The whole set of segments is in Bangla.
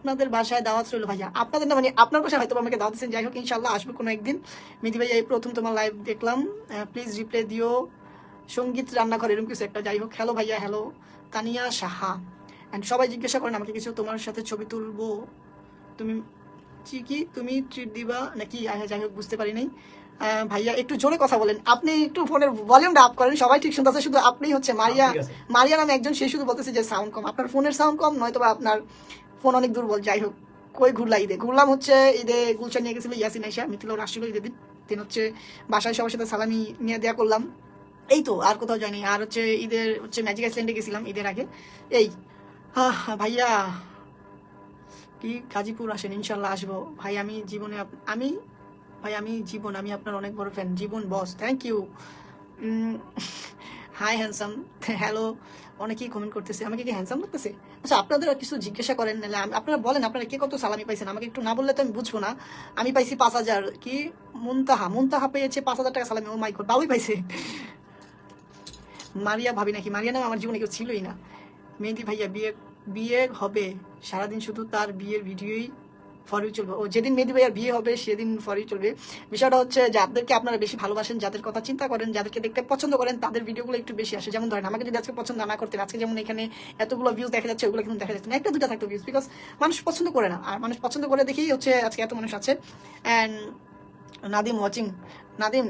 আপনাদের বাসায় দাওয়াত রইল ভাইয়া। আপনাদের না মানে আপনার বাসায় হয়তো আমাকে দাওয়াত দিচ্ছেন, যাই হোক ইনশাল্লাহ আসবো কোনো একদিন। মেহেদী ভাইয়া এই প্রথম তোমার লাইভ দেখলাম, প্লিজ রিপ্লে দিও, সঙ্গীত রান্নাঘর এরকম কিছু একটা, যাই হোক। হ্যালো ভাইয়া, হ্যালো তানিয়া সাহা। অ্যান্ড সবাই জিজ্ঞাসা করেন আমাকে কিছু, তোমার সাথে ছবি তুলবো, তুমি কি তুমি ট্রিট দিবা নাকি? যাই হোক বুঝতে পারি নাই। ভাইয়া একটু জোরে কথা বলেন, আপনি একটু ফোনের ভলিউমটা আপ করেন, সবাই ঠিক শুনতেছে, শুধু আপনি হচ্ছে মারিয়া নামে একজন, সে শুধু বলতেছে যে সাউন্ড কম, আপনার ফোনের সাউন্ড কম নয়তো বা আপনার ফোন অনেক দুর্বল। যাই হোক, কই ঘুরলা ঈদে? ঘুরলাম হচ্ছে ঈদে গুলশান নিয়ে গেছিল ইয়াসিন আইসা, মিথিলাও আসছিল ঈদের দিন হচ্ছে বাসায় সবার সাথে সালামি নিয়ে দেওয়া করলাম, এই তো, আর কোথাও যায়নি। আর হচ্ছে ঈদের হচ্ছে ম্যাজিক আইসল্যান্ডে গেছিলাম ঈদের আগে। এই ভাইয়া কি গাজীপুর আসেন? ইনশাল্লাহ আসবো ভাই। আমি জীবনে আমি আপনার অনেক বড় fan, Jibon boss, thank you. Hi handsome, hello. অনেকেই কমেন্ট করতেছে, আমাকে কি হ্যান্ডসাম লাগতেছে? আচ্ছা, আপনাদের কিছু জিজ্ঞাসা করেন, নাহলে আপনারা বলেন আপনারা কে কত সালামি পাইছেন, আমাকে একটু না বললে তো আমি বুঝবো না। আমি পাইছি 5,000, কি মুনতাহা পেয়েছে 5,000 টাকা সালামি। ও মাই গড, বাবুই পাইছে। মারিয়া ভাবি নাকি? মারিয়া নাম আমার জীবনে কেউ ছিলই না। মেহেদী ভাইয়া বিয়ে হবে, সারাদিন শুধু তার বিয়ের ভিডিওই ফর ইউ চলবে। ও যেদিন মেহেদী ভাইয়ার বিয়ে হবে সেদিন ফর ইউ চলবে। বিষয়টা হচ্ছে যাদেরকে আপনারা বেশি ভালোবাসেন, যাদের কথা চিন্তা করেন, যাদেরকে দেখতে পছন্দ করেন, তাদের ভিডিওগুলো একটু বেশি আসে। যেমন ধরেন আমাকে যদি আজকে পছন্দ না করতেন, আজকে যেমন এখানে এতগুলো ভিউজ দেখা যাচ্ছে, ওগুলো কিন্তু দেখা যাচ্ছে না, একটা দুটা থাকতো ভিউজ, বিকজ মানুষ পছন্দ করে না, আর মানুষ পছন্দ করে দেখেই হচ্ছে আজকে এত মানুষ আছে। অ্যান্ড নাদিম ওয়াচিং, নাদিম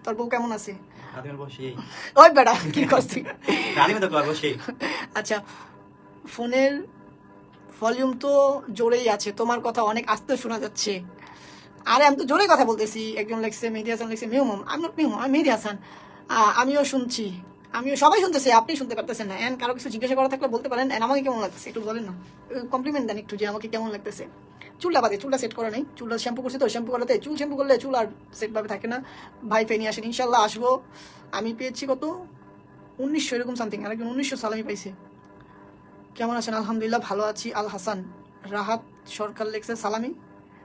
তোর বউ কেমন আছে? ওই বেড়া কি করছি? আচ্ছা, ফোনের ভলিউম তো জোরেই আছে, তোমার কথা অনেক আস্তে শোনা যাচ্ছে। আরে আমি তো জোরে কথা বলতেছি। একজন লেখছে, মেহেদী হাসান লেখছে মিউমম, আমি নট মিউমম, আমি মেহেদী হাসান। আমিও শুনছি, সবাই শুনতেছে, আপনি শুনতে পারতেছেন না। কারো কিছু জিজ্ঞাসা করা থাকলে বলতে পারেন। আমাকে কেমন লাগতেছে একটু বলেন না, কমপ্লিমেন্ট দেন একটু যে আমাকে কেমন লাগতেছে। চুলটা বাদে, চুলটা সেট করা নেই, চুলটা শ্যাম্পু করছে তো, শ্যাম্পু করাতে চুল শ্যাম্পু করলে চুল আর সেট ভাবে থাকে না। ভাই ফেনি আসেন, ইনশাল্লাহ আসবো। আমি পেয়েছি কত 1900 এরকম সামথিং, আরেকজন 1900 সালামি পাইছে। কেমন আছেন? আলহামদুলিল্লাহ ভালো আছি। আল হাসান রাহাত সরকার লেখছে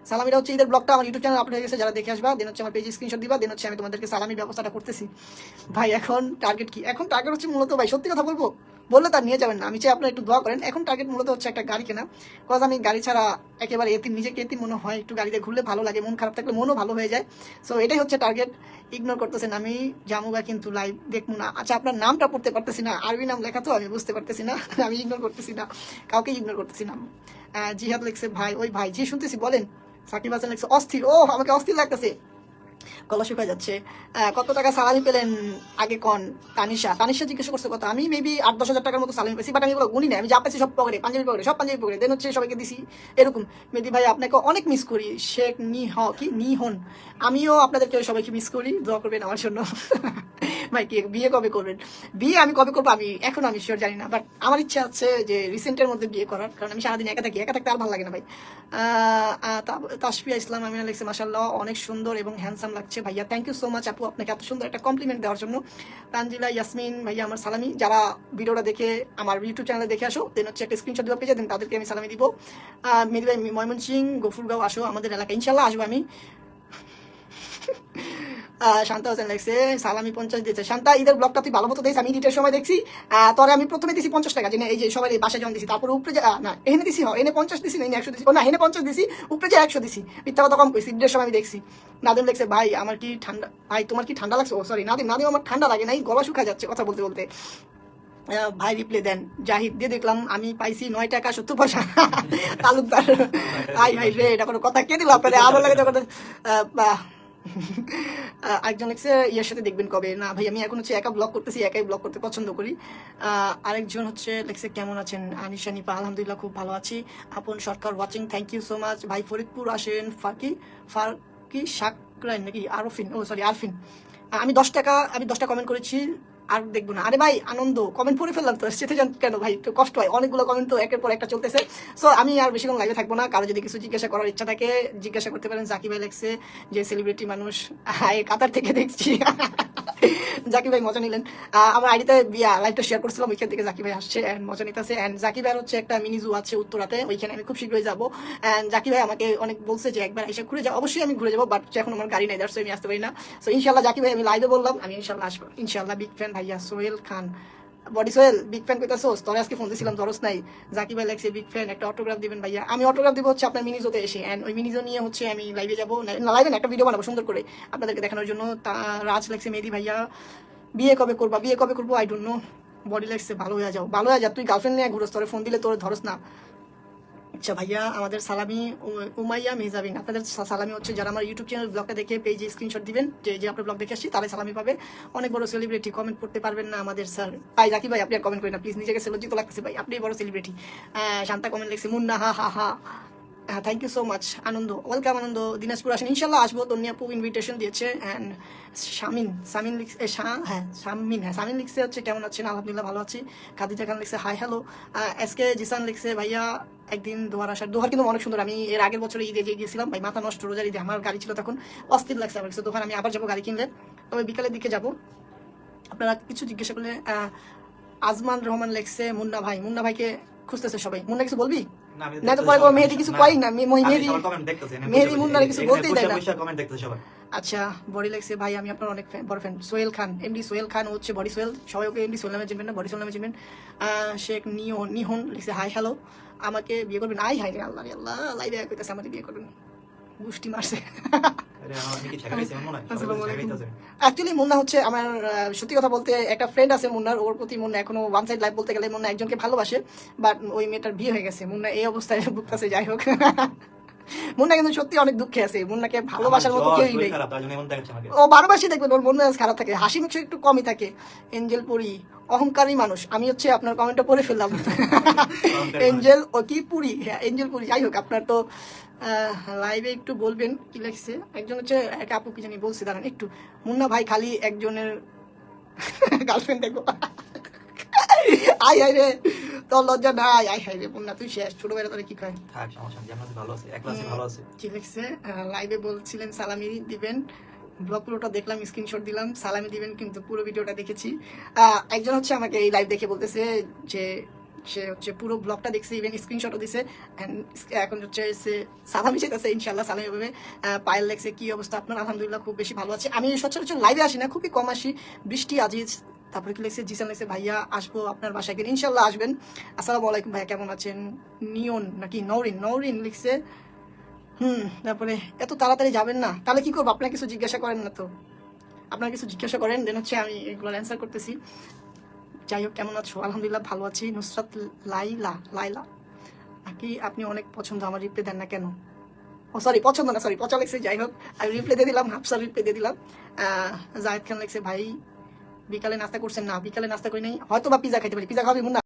সালামিটা হচ্ছে ঈদের ব্লগটা আমার ইউটিউব চ্যানেল আপলোড হয়ে গেছে, যারা দেখে আসবা, দেন হচ্ছে আমার পেজে স্ক্রিনশট দিবা, দেন হচ্ছে আমি তোমাদেরকে সালামির ব্যবস্থাটা করতেছি। ভাই এখন টার্গেট কি? এখন টার্গেট হচ্ছে মূলত, ভাই সত্যি কথা বললে তার নিয়ে যাবেন না, আমি চাই আপনারা একটু দোয়া করেন। এখন টার্গেট মূলত হচ্ছে একটা গাড়ি কেনা, বিকজ আমি গাড়ি ছাড়া একেবারে নিজেকে এতিম মনে হয়, একটু গাড়িতে ঘুরলে ভালো লাগে, মন খারাপ থাকলে মনও ভালো হয়ে যায়। সো এটাই হচ্ছে টার্গেট। ইগনোর করতেছেন, আমি জামুগা কিন্তু লাইভ দেখবো না। আচ্ছা, আপনার নামটা পড়তে পারতেছি না, আরবি নাম লেখা তো আমি বুঝতে পারতেছি না, আমি ইগনোর করতেছি না, কাউকে ইগনোর করতেছি না। জিহাদ লেখছে ভাই, ওই ভাই জি শুনতেছি বলেন। সাকিব হাসান লেখছে অস্থির, ও আমাকে অস্থির লাগতেছে, গলা শুকায় যাচ্ছে। কত টাকা সালামি পেলেন আগে কন? তানিশা জিজ্ঞাসা করছে কত। আমি মেবি 8-10 হাজার টাকার মতো সালামি পেয়েছি, বাট আমি এগুলো গুনি না, আমি যা পেয়েছি সব পকেটে, পাঞ্জাবি পকেটে, দেন হচ্ছে সবাইকে দিছি এরকম। মেহেদী ভাই আপনাকে অনেক মিস করি, শেখ নিহন। আমিও আপনাদেরকে সবাইকে মিস করি, দোয়া করবেন আমার জন্য। ভাই কি বিয়ে কবে করবেন? বিয়ে আমি কবে করবো আমি শিওর জানি না, বাট আমার ইচ্ছা আছে যে রিসেন্টের মধ্যে বিয়ে করার, কারণ আমি সারাদিন একা থাকতে আর ভালো লাগে না ভাই। তাসফিয়া ইসলাম আমি লিখছে মাশাআল্লাহ অনেক সুন্দর এবং হ্যান্ডসাম লাগছে ভাইয়া, থ্যাংক ইউ সো মাচ আপু, আপনাকে এত সুন্দর একটা কমপ্লিমেন্ট দেওয়ার জন্য। তানজিলা ইয়াসমিন ভাইয়া আমার সালামি, যারা ভিডিওটা দেখে আমার ইউটিউব চ্যানেলে দেখে আসো, দেন হচ্ছে একটা স্ক্রিনশট দেওয়া পেয়ে দেন, তাদেরকে আমি সালামি দিব। মেহেদী ভাই ময়মনসিংহ গফুরগাঁও আসো আমাদের এলাকায়, ইনশাল্লাহ আসবো আমি। শান্তা হোসেন লেখছে সালামি 50 দিয়েছে। শান্তা ঈদের ব্লগটা তুই ভালো মতো দিস, আমি এডিটের সময় দেখছি। তোরে আমি প্রথমে দিছি 50 টাকা, এই যে সবাই বাসায় যখন দিছি, তারপরে উপরে না এনে দিছি, এনে 50 দিছি না 100 দিছি, ও না এনে 50 দিছি, উপরে যে 100 দিছি, মিথ্যা কথা কম কইছি, ঈদের সময় আমি দেখছি। নাদিম লেখছে ভাই আমার কি ঠান্ডা, ভাই তোমার কি ঠান্ডা লাগছে? ও সরি নাদিম আমার ঠান্ডা লাগে নাই, গলা শুকা যাচ্ছে কথা বলতে বলতে। ভাই রিপ্লে দেন। জাহিদ দিয়ে দেখলাম আমি পাইছি 9 টাকা 70 পয়সা। তালুকদার ভাই রে, এটা কোনো কথা? কে দিল আপনাদের? আরো লাগে যখন একজন লিখছে ইয়ের সাথে দেখবেন কবে? না ভাই আমি এখন হচ্ছে একা ব্লগ করতেছি, একাই ব্লগ করতে পছন্দ করি। আরেকজন হচ্ছে লিখছে কেমন আছেন আনিশা নিপা? আলহামদুলিল্লাহ খুব ভালো আছি। Apon Sarkar watching, thank you so much ভাই। ফরিদপুর আসেন। ফারকি সাকরাইন নাকি আরফিন, ও সরি আরফিন। আমি 10টা কমেন্ট করেছি, আর দেখবো না। আরে ভাই আনন্দ, কমেন্ট পড়ে ফেললাম তো, সেটা জান কেন ভাই, একটু কষ্ট হয়, অনেকগুলো কমেন্ট তো একের পর একটা চলতেছে। সো আমি আর বেশিক্ষণ লাইভে থাকবো না, কারো যদি কিছু জিজ্ঞাসা করার ইচ্ছা থাকে জিজ্ঞাসা করতে পারেন। জাকি ভাই লেখছে যে সেলিব্রিটি মানুষ, কাতার থেকে দেখছি। জাকি ভাই মজা নিলেন। আমার আইডিতে লাইভটা শেয়ার করছিলাম, ওইখান থেকে জাকি ভাই আসছে অ্যান্ড মজা নিতেছে। অ্যান্ড জাকি ভাইয়ের হচ্ছে একটা মিনি জু আছে উত্তরাতে, ওইখানে আমি খুব শীঘ্রই যাবো। অ্যান্ড জাকি ভাই আমাকে অনেক বলছে যে একবার এসে ঘুরে যাও, অবশ্যই আমি ঘুরে যাবো, বাট এখন আমার গাড়ি নেই, দ্যাটস আমি আসতে পারি না। সো ইনশাল্লাহ জাকি ভাই আমি লাইভে বললাম আমি ইনশাল্লাহ আসবো, ইনশাল্লাহ। বিগ ফ্যান ভাইয়া। Sohail Khan body Sohel big fan কইতাছোস, তোরে আজকে ফোন দিছিলাম ধরস নাই। জাকির ভাই লেখছে বিগ ফ্যান, একটা অটোগ্রাফ দিবেন ভাইয়া। আমি অটোগ্রাফ দিব হচ্ছে আপনার মিনিজোতে এসে, এন্ড ওই মিনিজো নিয়ে হচ্ছে আমি লাইভে যাবো, না লাইভে না একটা ভিডিও বানাবো সুন্দর করে আপনাদেরকে দেখানোর জন্য। তা রাজ লেখছে মেহেদি ভাইয়া বিয়ে কবে করবা, বিয়ে কবে করবো আই ডোন্ট নো। বডি লেখছে ভালো হয়ে যাও, ভালো হয়ে যা, তুই গার্লফ্রেন্ড নিয়ে ঘুরোস, তোরে ফোন দিলে তোর ধরস না। আচ্ছা ভাইয়া আমাদের সালামি উমাইয়া মেহজাবিন, আপনাদের সালামি হচ্ছে যারা আমার ইউটিউব চ্যানেল ব্লগটা দেখে পেজে স্ক্রিনশট দিবেন, যে আপনার ব্লগ দেখে আসছি তারাই সালামি পাবে। অনেক বড় সেলিব্রিটি, কমেন্ট করতে পারবেন না আমাদের স্যার। ভাই জাকি ভাই আপনি আর কমেন্ট করেন না প্লিজ, নিজেকে সেলজিত লাগতেছে ভাই, আপনি বড় সেলিব্রিটি। শান্তা কমেন্ট লিখছে মুন্না হা হা হা, thank you so much. Ananda welcome, Ananda Dinajpur আসেন ইনশাল্লাহ আসবো। তন্নিয়াপু ইনভিটেশন দিয়েছে। অ্যান্ড সামিন লিখছে সামিন লিখছে হচ্ছে কেমন আছেন, আলহামদুলিল্লাহ ভালো আছি। খাদিজা খান লিখছে হাই হ্যালো। এসকে জিসান লিখছে ভাইয়া একদিন দোহার আসার, দোহার কিন্তু অনেক সুন্দর, আমি এর আগের বছরে ঈদে গিয়েছিলাম ভাই, মাথা নষ্ট, রোজার ঈদে আমার গাড়ি ছিল তখন, অস্থির লাগছে আমার কাছে দোহার, আমি আবার যাবো গাড়ি কিনলে, তবে বিকালের দিকে যাবো। আপনারা কিছু জিজ্ঞাসা করলে আজমান রহমান লিখছে মুন্না ভাইকে খুঁজতেছে সবাই, মুন্না কিছু বলবি না তো পরে মেহেদি কিছু কই না, মেহেদি মুন্নার কিছু বলতেই দেয় না। আচ্ছা বডি লেগছে ভাই আমি আপনার অনেক বড় ফ্যান। সোহেল খান, এমডি সোহেল খান হচ্ছে বডি সোহেল, সবাই ওকে এমডি সোহেল নামে চিনবেন না, বডি সোহেল নামে চিনবেন। শেখ নিহন লিখছে হাই হ্যালো, আমাকে বিয়ে করবেন। আই হাই রে আল্লাহ রে আল্লাহ, লাইভে কইতাছে আমাকে বিয়ে করবেন, গুষ্টি মারছে। অ্যাকচুয়ালি মুন্না হচ্ছে আমার সত্যি কথা বলতে একটা ফ্রেন্ড আছে মুন্নার, ওর প্রতি মুন্না এখনো ওয়ান সাইড লাইফ বলতে গেলে মুন্না একজনকে ভালোবাসে, বাট ওই মেয়েটার বিয়ে হয়ে গেছে, মুন্না এই অবস্থায় ভুগতেছে। যাই হোক মুন্না কিন্তু সত্যি অনেক দুঃখে আছে, মুন্নাকে ভালোবাসার মতো কেউই নেই। ও বারবাসী দেখবেন ওর মন মেজাজ খারাপ থাকে, হাসি মুখ একটু কমই থাকে। এঞ্জেল পুরি অহংকারী মানুষ, আমি হচ্ছে আপনার কমেন্টটা পড়ে ফেললাম। এঞ্জেল ও কি পুরি, হ্যাঁ এঞ্জেল পুরি। যাই হোক আপনার তো লাইভে একটু বলবেন কি লাগছে, একজন হচ্ছে এক আপু কি জানি বলছি, দাঁড়ান একটু। মুন্না ভাই খালি একজনের গার্লফ্রেন্ড দেখো, আই হাই রে তোর লজ্জা নাই, আই হাই রে মুন্না তুই শেষ, ছোট বেলা তোরে কি কয় কি লিখছে। লাইভে বলছিলেন সালামি দিবেন, ব্লগ পুরোটা দেখলাম, স্ক্রিনশট দিলাম, সালামি দিবেন কিন্তু পুরো ভিডিওটা দেখেছি। একজন হচ্ছে আমাকে এই লাইভ দেখে বলতেছে যে সে হচ্ছে পুরো ব্লগটা দেখছে, ইভেন স্ক্রিনশটও দিছে, এখন হচ্ছে সে সালামি চাইতেছে, ইনশাল্লাহ সালামি হবে। পায়েল লেখছে কি অবস্থা আপনার, আলহামদুলিল্লাহ খুব বেশি ভালো আছে, আমি সচরাচর লাইভে আসি না, খুবই কম আসি। বৃষ্টি আজিজ, তারপরে কি লিখছে জিসান লিখছে ভাইয়া আসবো আপনার বাসায়, ইনশাল্লাহ আসবেন। আসসালামু আলাইকুম ভাইয়া কেমন আছেন। নিয়ন নাকি নওরিন লিখছে তারপরে এত তাড়াতাড়ি যাবেন না, তাহলে কি করবো, আপনার কিছু জিজ্ঞাসা করেন না তো, আপনার কিছু জিজ্ঞাসা করেন, দেন হচ্ছে আমি এগুলোর অ্যান্সার করতেছি। যাই হোক কেমন আছো, আলহামদুলিল্লাহ ভালো আছি। নুসরাত লাইলা নাকি আপনি অনেক পছন্দ, আমার রিপ্লাই দেন না কেন, ও সরি পছন্দ না, সরি পচা লেগছে। যাই হোক আমি রিপ্লাই দিয়ে দিলাম, হাফসার রিপ্লাই দিয়ে দিলাম। জাহেদ খান লেগছে ভাই বিকালে নাস্তা করছেন না, বিকালে নাস্তা করি নাই, হয়তো বা পিজা খাইতে পারি, পিজা খাবি মুন্না।